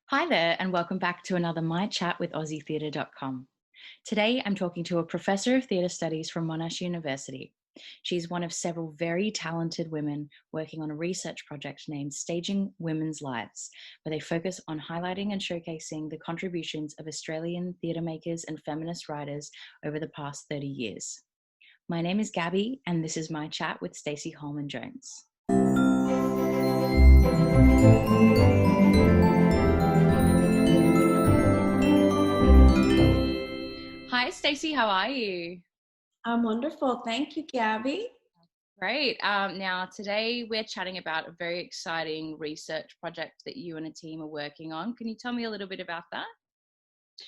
Hi there, and welcome back to another My Chat with AussieTheatre.com. Today, I'm talking to a professor of theatre studies from Monash University. She's one of several very talented women working on a research project named Staging Women's Lives, where they focus on highlighting and showcasing the contributions of Australian theatre makers and feminist writers over the past 30 years. My name is Gabi, and this is My Chat with Stacy Holman Jones. Hi, Stacy. How are you? I'm wonderful. Thank you, Gabi. Great. Now, today we're chatting about a very exciting research project that you and a team are working on. Can you tell me a little bit about that?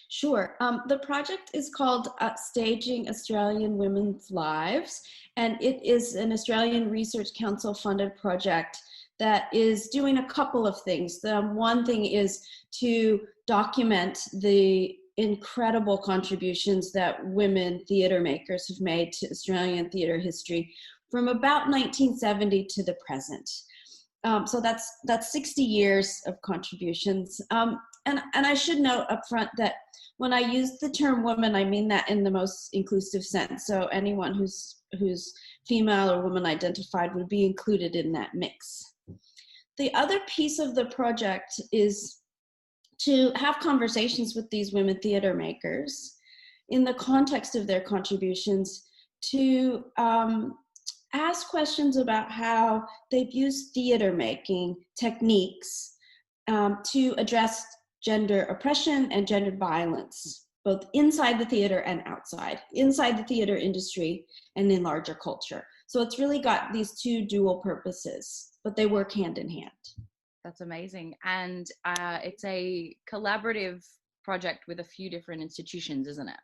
Sure. The project is called Staging Australian Women's Lives, and it is an Australian Research Council funded project that is doing a couple of things. The one thing is to document the incredible contributions that women theatre makers have made to Australian theatre history from about 1970 to the present. So that's 60 years of contributions. And I should note up front that when I use the term woman, I mean that in the most inclusive sense. So anyone who's female or woman identified would be included in that mix. The other piece of the project is to have conversations with these women theater makers in the context of their contributions to ask questions about how they've used theater making techniques to address gender oppression and gender violence, both inside the theater and inside the theater industry and in larger culture. So it's really got these two dual purposes, but they work hand in hand. That's amazing. And it's a collaborative project with a few different institutions, isn't it?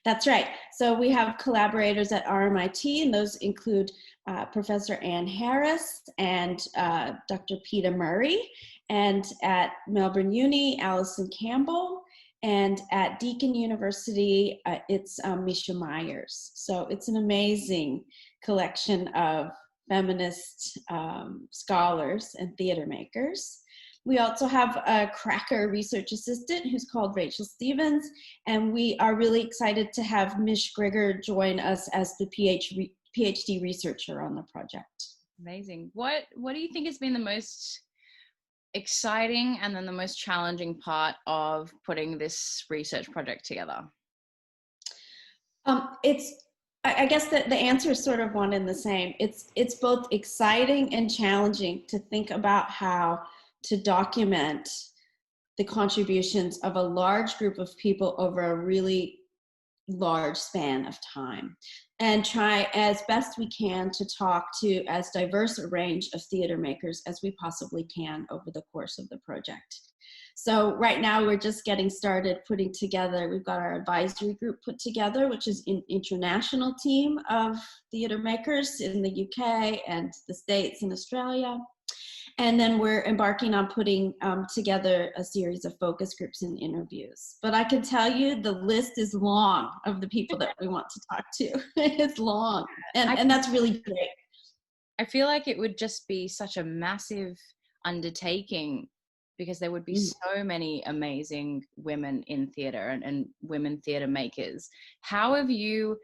That's right. So we have collaborators at RMIT, and those include Professor Ann Harris and Dr. Peter Murray, and at Melbourne Uni, Alison Campbell, and at Deakin University, it's Misha Myers. So it's an amazing collection of feminist scholars and theater makers. We also have a cracker research assistant who's called Rachel Stevens, and we are really excited to have Mish Grigger join us as the PhD researcher on the project. Amazing. What do you think has been the most exciting and then the most challenging part of putting this research project together? I guess that the answer is sort of one and the same. It's both exciting and challenging to think about how to document the contributions of a large group of people over a really large span of time, and try as best we can to talk to as diverse a range of theater makers as we possibly can over the course of the project. So right now we're just getting started putting together, we've got our advisory group put together, which is an international team of theater makers in the UK and the States and Australia. And then we're embarking on putting together a series of focus groups and interviews. But I can tell you the list is long of the people that we want to talk to. It's long, and that's really great. I feel like it would just be such a massive undertaking because there would be so many amazing women in theatre and women theatre makers. How have you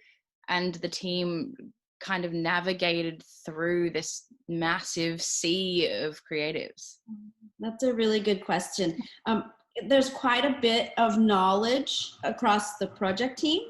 and the team kind of navigated through this massive sea of creatives? That's a really good question. There's quite a bit of knowledge across the project team.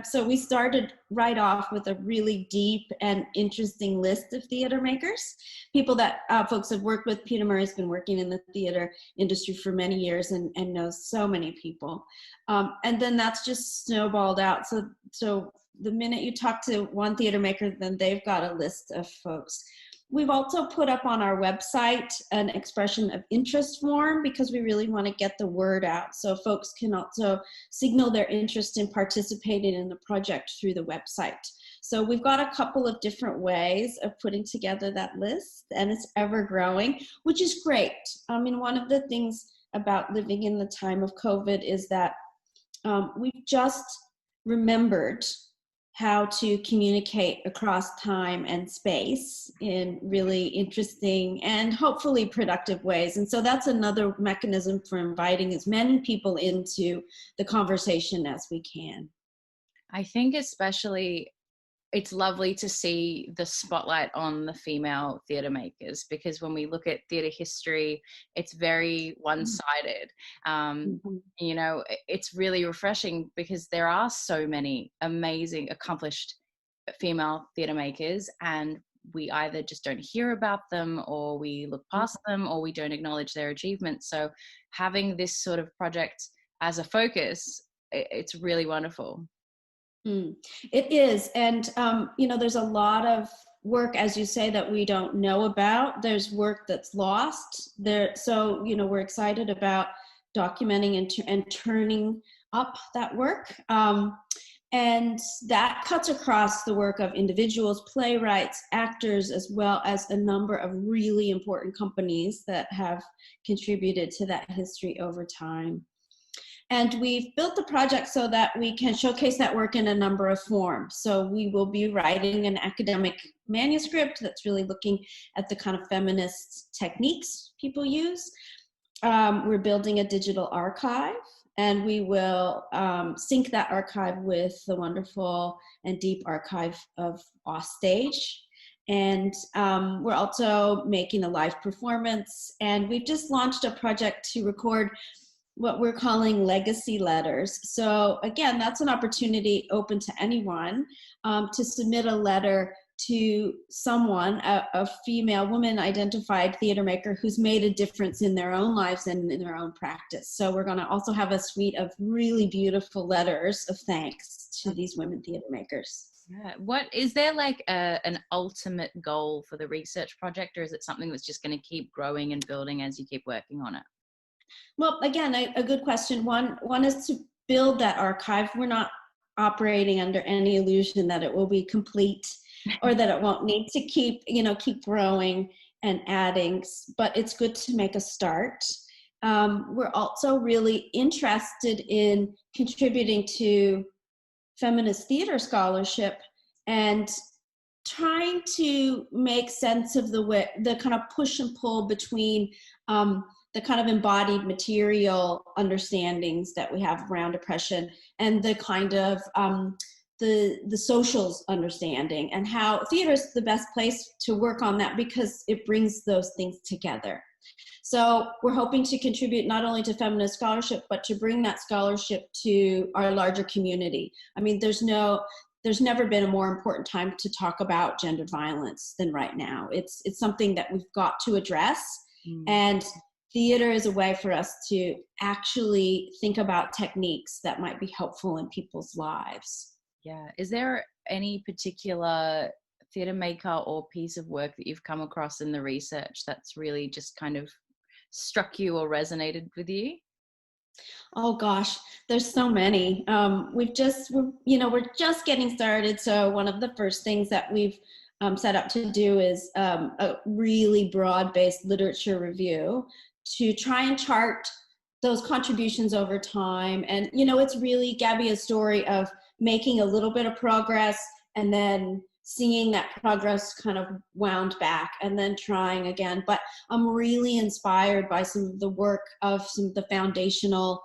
So we started right off with a really deep and interesting list of theater makers, people that folks have worked with. Peter Murray's been working in the theater industry for many years and knows so many people. And then that's just snowballed out. So the minute you talk to one theater maker, then they've got a list of folks. We've also put up on our website an expression of interest form because we really want to get the word out. So folks can also signal their interest in participating in the project through the website. So we've got a couple of different ways of putting together that list, and it's ever growing, which is great. I mean, one of the things about living in the time of COVID is that we've just remembered how to communicate across time and space in really interesting and hopefully productive ways. And so that's another mechanism for inviting as many people into the conversation as we can. I think especially it's lovely to see the spotlight on the female theatre makers, because when we look at theatre history, it's very one-sided. Mhm. It's really refreshing because there are so many amazing, accomplished female theatre makers, and we either just don't hear about them, or we look past them, or we don't acknowledge their achievements. So having this sort of project as a focus, it's really wonderful. Mm. It is. And, there's a lot of work, as you say, that we don't know about. There's work that's lost there. So, we're excited about documenting and turning up that work. And that cuts across the work of individuals, playwrights, actors, as well as a number of really important companies that have contributed to that history over time. And we've built the project so that we can showcase that work in a number of forms. So we will be writing an academic manuscript that's really looking at the kind of feminist techniques people use. We're building a digital archive, and we will sync that archive with the wonderful and deep archive of Offstage. And we're also making a live performance. And we've just launched a project to record what we're calling legacy letters. So again, that's an opportunity open to anyone to submit a letter to someone, a female woman-identified theater maker who's made a difference in their own lives and in their own practice. So we're gonna also have a suite of really beautiful letters of thanks to these women theater makers. Yeah. What is there like an ultimate goal for the research project, or is it something that's just going to keep growing and building as you keep working on it? Well, again, a good question. One is to build that archive. We're not operating under any illusion that it will be complete or that it won't need to keep growing and adding, but it's good to make a start. We're also really interested in contributing to feminist theater scholarship and trying to make sense of the kind of push and pull between the kind of embodied material understandings that we have around oppression and the kind of the socials understanding, and how theater is the best place to work on that because it brings those things together. So we're hoping to contribute not only to feminist scholarship, but to bring that scholarship to our larger community. I mean, there's never been a more important time to talk about gendered violence than right now. It's something that we've got to address. And theater is a way for us to actually think about techniques that might be helpful in people's lives. Yeah. Is there any particular theatre maker or piece of work that you've come across in the research that's really just kind of struck you or resonated with you? Oh gosh, there's so many. We're just getting started. So one of the first things that we've set up to do is a really broad-based literature review to try and chart those contributions over time. And it's really, Gabi, a story of making a little bit of progress and then seeing that progress kind of wound back and then trying again. But I'm really inspired by some of the work of some of the foundational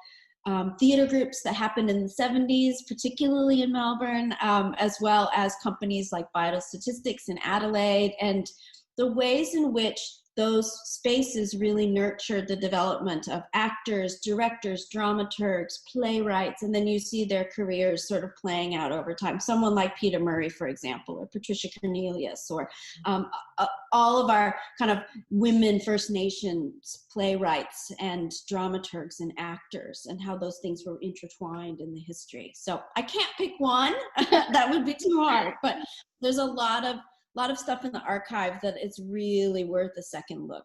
theater groups that happened in the 70s, particularly in Melbourne, as well as companies like Vital Statistics in Adelaide, and the ways in which those spaces really nurtured the development of actors, directors, dramaturgs, playwrights, and then you see their careers sort of playing out over time. Someone like Peter Murray, for example, or Patricia Cornelius, or all of our kind of women First Nations playwrights and dramaturgs and actors, and how those things were intertwined in the history. So I can't pick one, that would be too hard, but there's a lot of stuff in the archive that it's really worth a second look.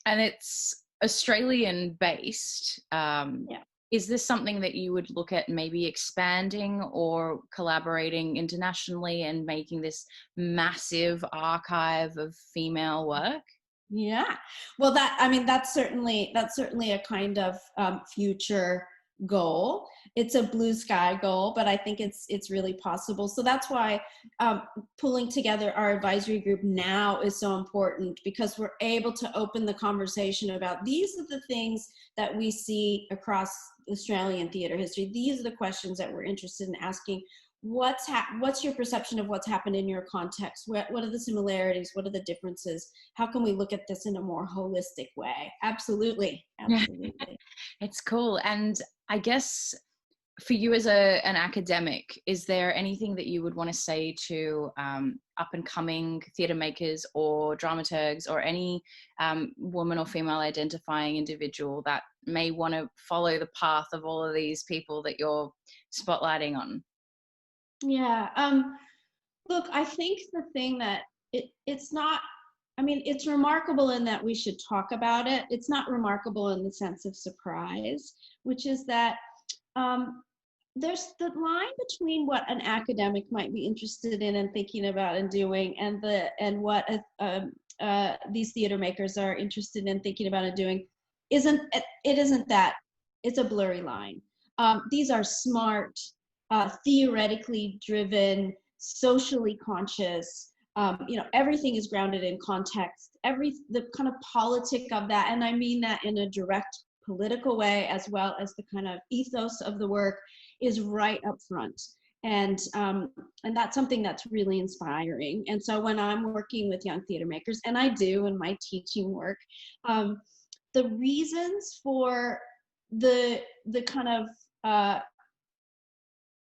And it's Australian based. Yeah. Is this something that you would look at maybe expanding or collaborating internationally and making this massive archive of female work? Yeah. Well, that's certainly a kind of future goal. It's a blue sky goal, but I think it's really possible. So that's why pulling together our advisory group now is so important, because we're able to open the conversation about these are the things that we see across Australian theatre history. These are the questions that we're interested in asking. What's your perception of what's happened in your context? What are the similarities? What are the differences? How can we look at this in a more holistic way? Absolutely. It's cool. And I guess for you as an academic, is there anything that you would want to say to up and coming theatre makers or dramaturgs or any woman or female identifying individual that may want to follow the path of all of these people that you're spotlighting on? Yeah. Look, I think the thing that it's not, I mean, it's remarkable in that we should talk about it. It's not remarkable in the sense of surprise, which is that there's the line between what an academic might be interested in and thinking about and doing, and what these theater makers are interested in thinking about and doing isn't that. It's a blurry line. These are smart, theoretically driven, socially conscious. Everything is grounded in context. The kind of politic of that, and I mean that in a direct political way, as well as the kind of ethos of the work, is right up front. And that's something that's really inspiring. And so when I'm working with young theater makers, and I do in my teaching work, the reasons for the kind of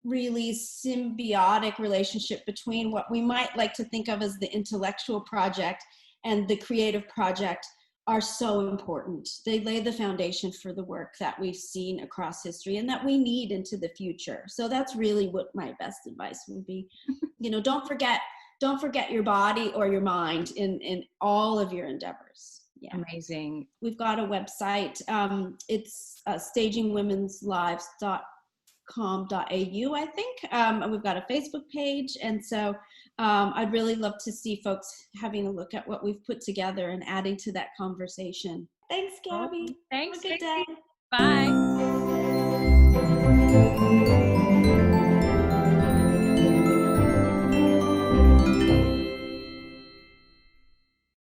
really symbiotic relationship between what we might like to think of as the intellectual project and the creative project are so important. They lay the foundation for the work that we've seen across history and that we need into the future. So that's really what my best advice would be. Don't forget your body or your mind in all of your endeavors. Yeah. Amazing. We've got a website. It's stagingwomenslives.com.au, I think. And we've got a Facebook page. And so I'd really love to see folks having a look at what we've put together and adding to that conversation. Thanks, Gabi. Thanks. Have a good day. Bye.